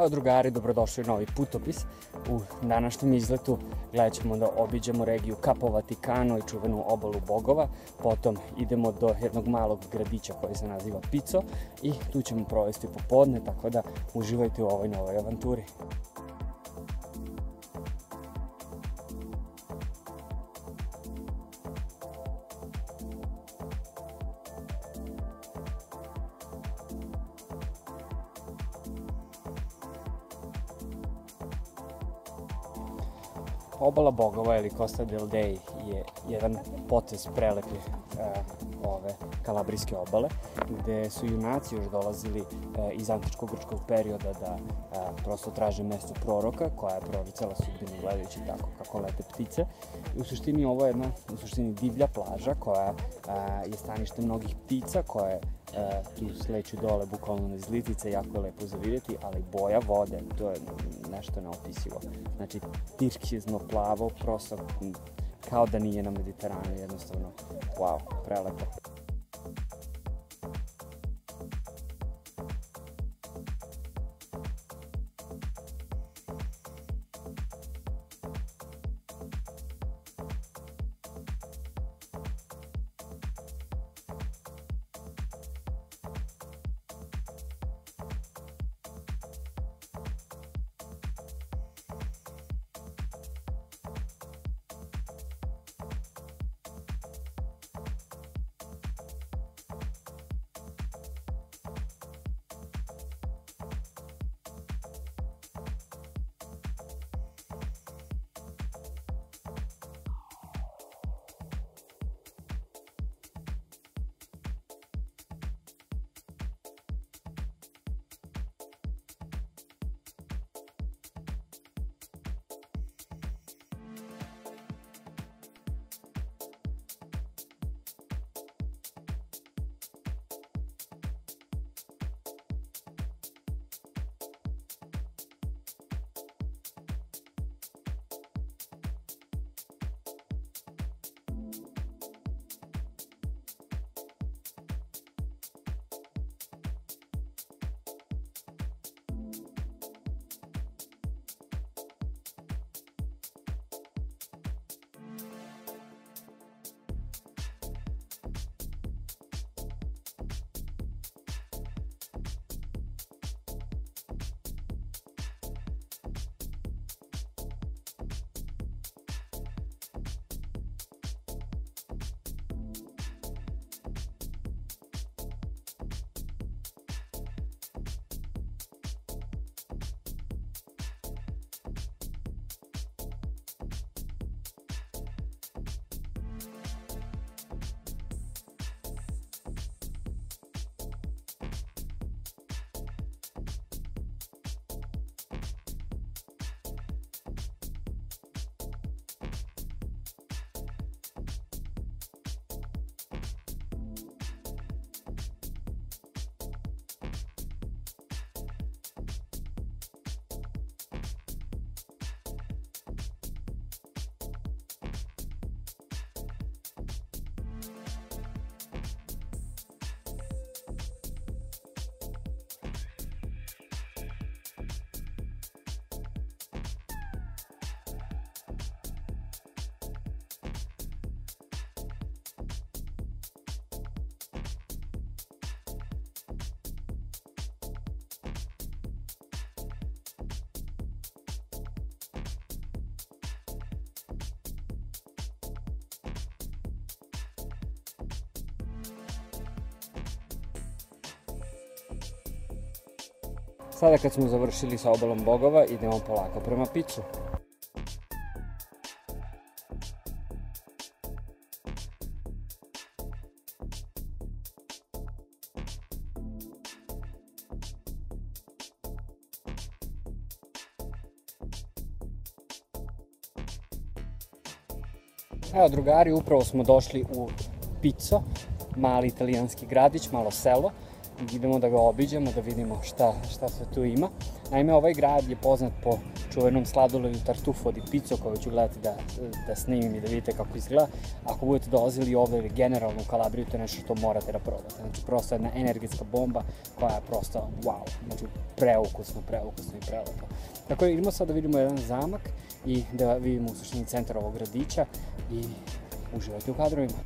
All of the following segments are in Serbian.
Evo drugari, dobrodošli u novi putopis. U današnjem izletu gledat ćemo da obiđemo regiju Capo Vaticano i čuvenu obalu bogova. Potom idemo do jednog malog gradića koji se naziva Pizzo i tu ćemo provesti popodne, tako da uživajte u ovoj novoj avanturi. Obala bogova ili Costa del Dei je jedan potez prelepi ove kalabrijske obale, gde su junaci još dolazili iz antičkog grčkog perioda da prosto traže mesto proroka koja je proricala sudbinu gledajući tako kako lete ptice. I u suštini ovo je jedna divlja plaža koja je stanište mnogih ptica koje tu sleću dole bukvalno niz litice, jako je lepo za vidjeti, ali boja vode, to je nešto neopisivo. Znači, tirkizno plavo, prosto kao da nije na Mediteranu, jednostavno, wow, prelepo. Sada kad smo završili sa obalom bogova, idemo polako prema Pizzu. Evo drugari, upravo smo došli u Pizzo, mali italijanski gradić, malo selo. Idemo da ga obiđemo, da vidimo šta sve tu ima. Naime, ovaj grad je poznat po čuvenom sladoledu Tartufo di Pizzo, koju ću gledati da snimim i da vidite kako izgleda. Ako budete dolazili ovde ili generalno u Kalabriju, to je nešto što morate da probate. Znači, prosto jedna energetska bomba koja je prosto wow, znači preukusno i prelepo. Tako da idemo sad da vidimo jedan zamak i da vidimo u suštini centar ovog gradića i uživajte u kadrovima.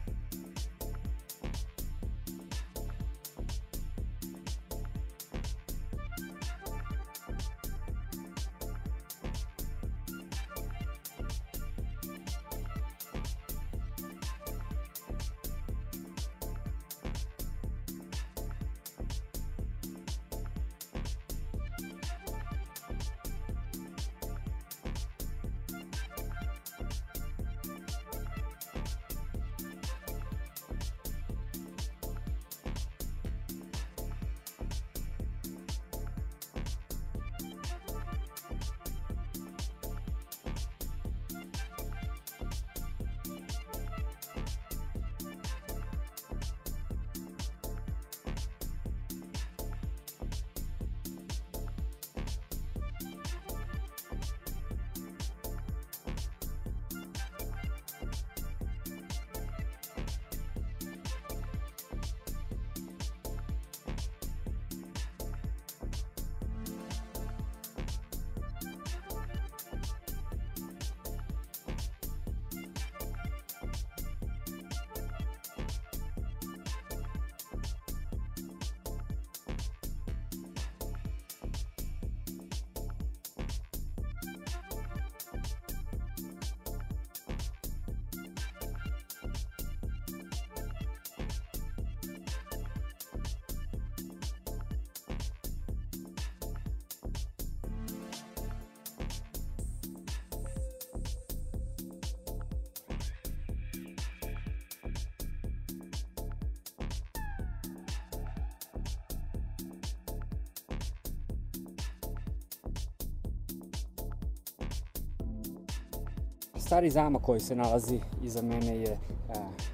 Stari zamak koji se nalazi iza mene je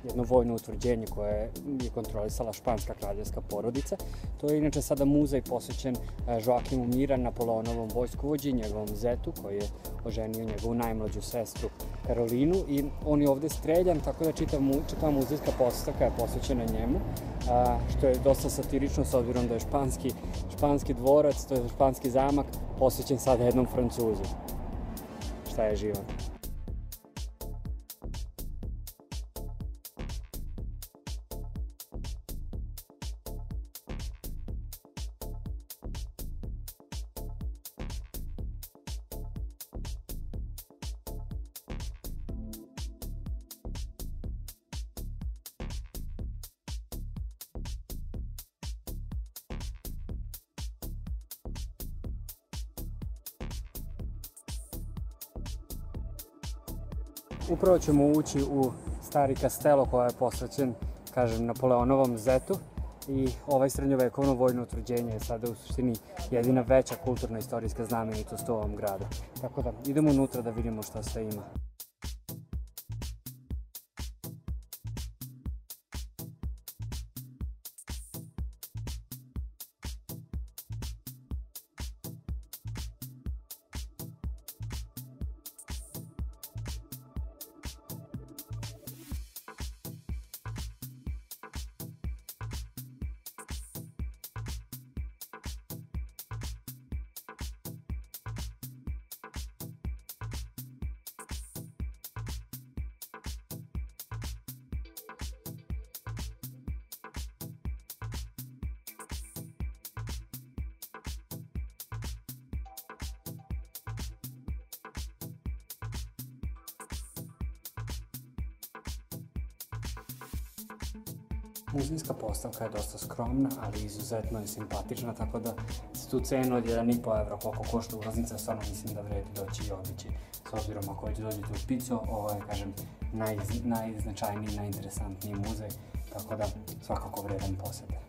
jedno vojno utvrđenje koje je kontrolisala španska kraljevska porodica. To je inače sada muzej posvećen Joaquimu Mira, Napoleonovom vojskovođi, njegovom zetu koji je oženio njegovu najmlađu sestru Karolinu i on je ovde streljan, tako da čitava muzejska postavka je posvećena njemu, što je dosta satirično s obzirom da je španski dvorac, to je španski zamak, posvećen sada jednom Francuzu. Šta je život? Upravo ćemo ući u stari Castello koja je posvećen, kažem, Napoleonovom zetu i ovaj srednjovekovno vojno utvrđenje je sada u suštini jedina veća kulturna istorijska znamenitost u ovom gradu. Tako da idemo unutra da vidimo šta sve ima. Muzejska postavka je dosta skromna, ali izuzetno je simpatična, tako da se tu cenu od 1,5 evra koliko košta ulaznica, stvarno mislim da vredi doći i obići. S obzirom ako već dođete u Pizzo, ovo je, kažem, najznačajniji, najinteresantniji muzej, tako da svakako vredan posete.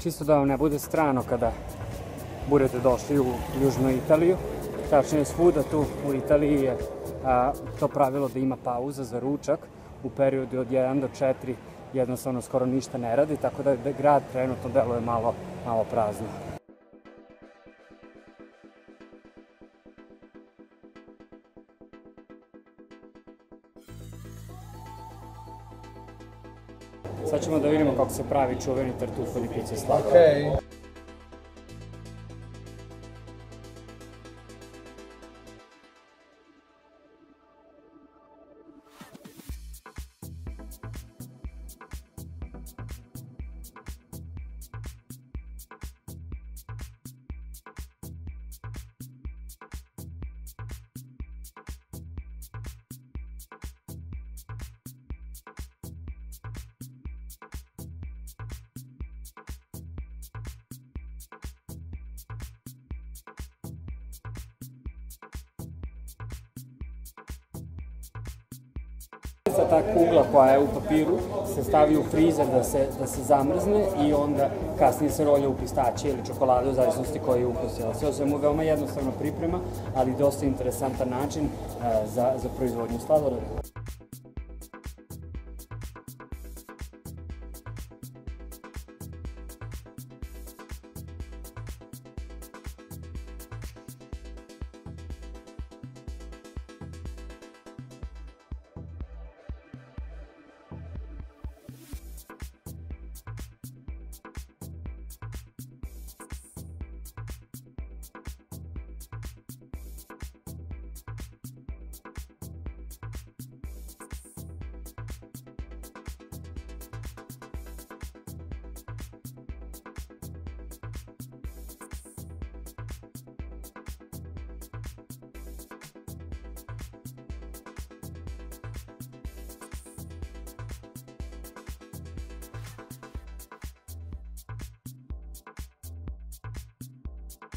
čisto da vam ne bude strano kada budete došli u Južnu Italiju. Tačnije svuda tu u Italiji je to pravilo da ima pauza za ručak u periodu od 1 do 4, jednostavno skoro ništa ne radi, tako da grad trenutno deluje malo prazno. Sad ćemo da vidimo kako se pravi čuveni tartufo di pizza slatko. Ta kugla koja je u papiru se stavi u frizer da se zamrzne i onda kasnije se rolja u pistaće ili čokolade u zavisnosti koji je ukus. Sve o svemu veoma jednostavno priprema, ali dosta interesantan način za proizvodnju sladoleda.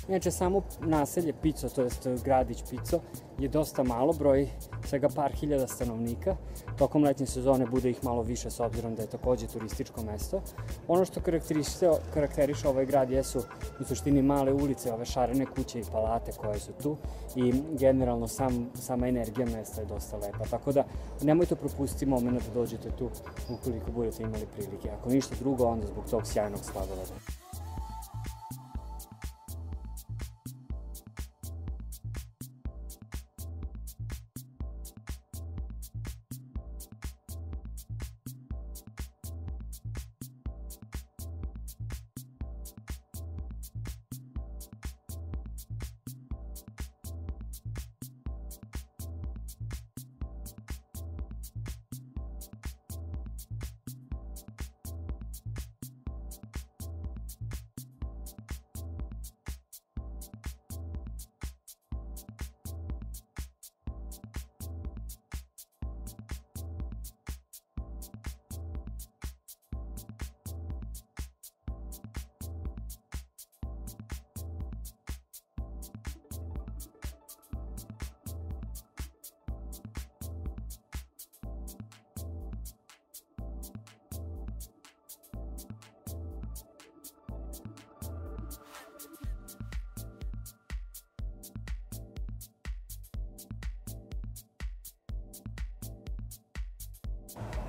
Inače, samo naselje Pizzo, to jest gradić Pizzo, je dosta malo, broji svega par hiljada stanovnika. Tokom letnje sezone bude ih malo više s obzirom da je takođe turističko mesto. Ono što karakteriše ovaj grad jesu u suštini male ulice, ove šarene kuće i palate koje su tu i generalno sama energija mesta je dosta lepa. Tako da nemojte propustiti moment da dođete tu ukoliko budete imali prilike. Ako ništa drugo, onda zbog tog sjajnog sladoleda.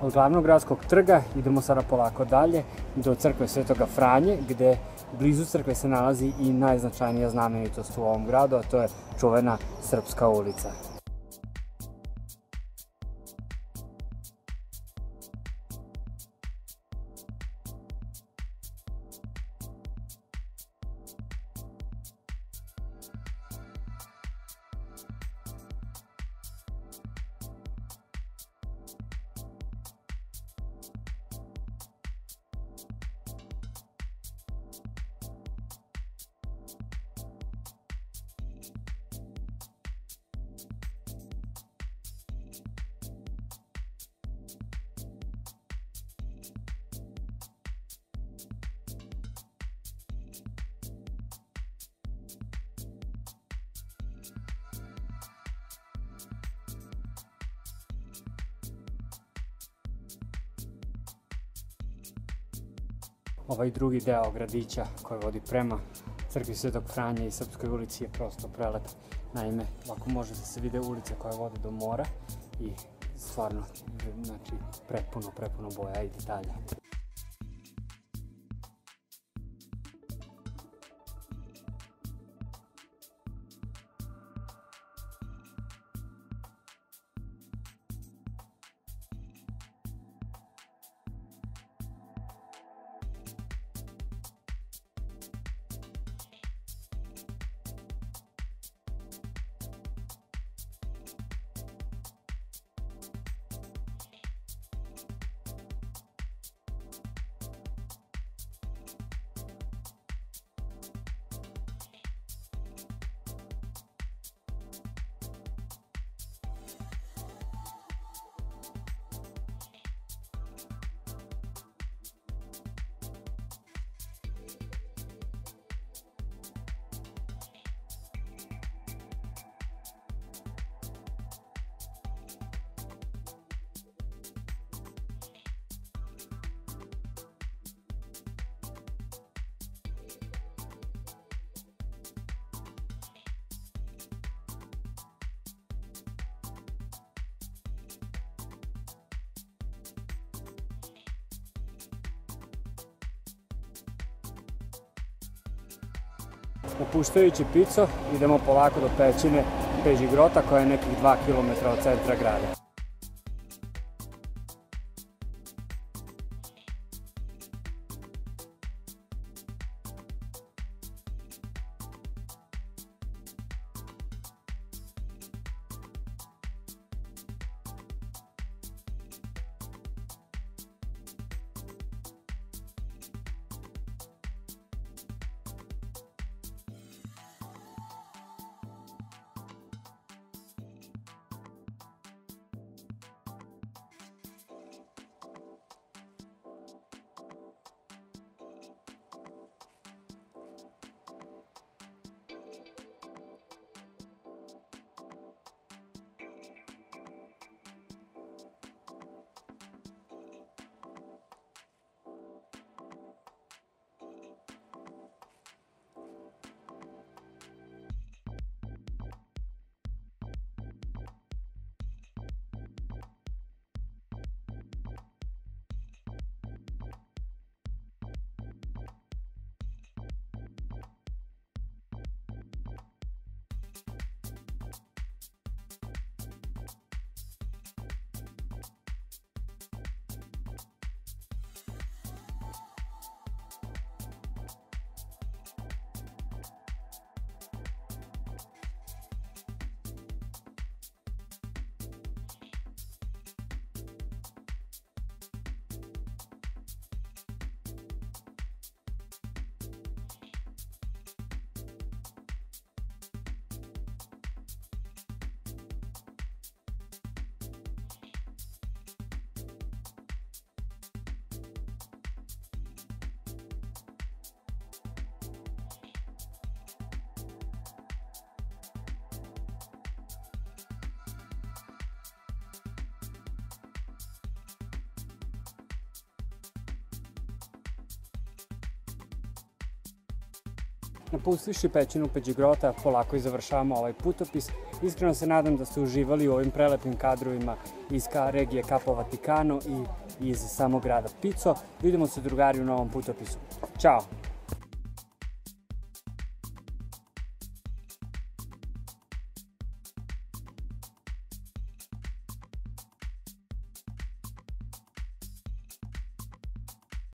Od glavnog gradskog trga idemo sada polako dalje do crkve Svetoga Franje, gde blizu crkve se nalazi i najznačajnija znamenitost u ovom gradu, a to je čuvena Srpska ulica. Ovaj drugi deo gradića koji vodi prema crkvi Svetog Franje i Srpskoj ulici je prosto prelep. Naime, ovako može da se vide ulice koje vode do mora i stvarno, znači, prepuno boja i detalja. Napuštajući Pico, idemo polako do pećine Peđi Grota koja je nekih 2 km od centra grada. Napustivši pećinu Peđi Grota, polako i završavamo ovaj putopis. Iskreno se nadam da ste uživali u ovim prelepim kadrovima iz regije Capo Vaticano i iz samog grada Pico. Vidimo se, drugari, u novom putopisu. Ćao!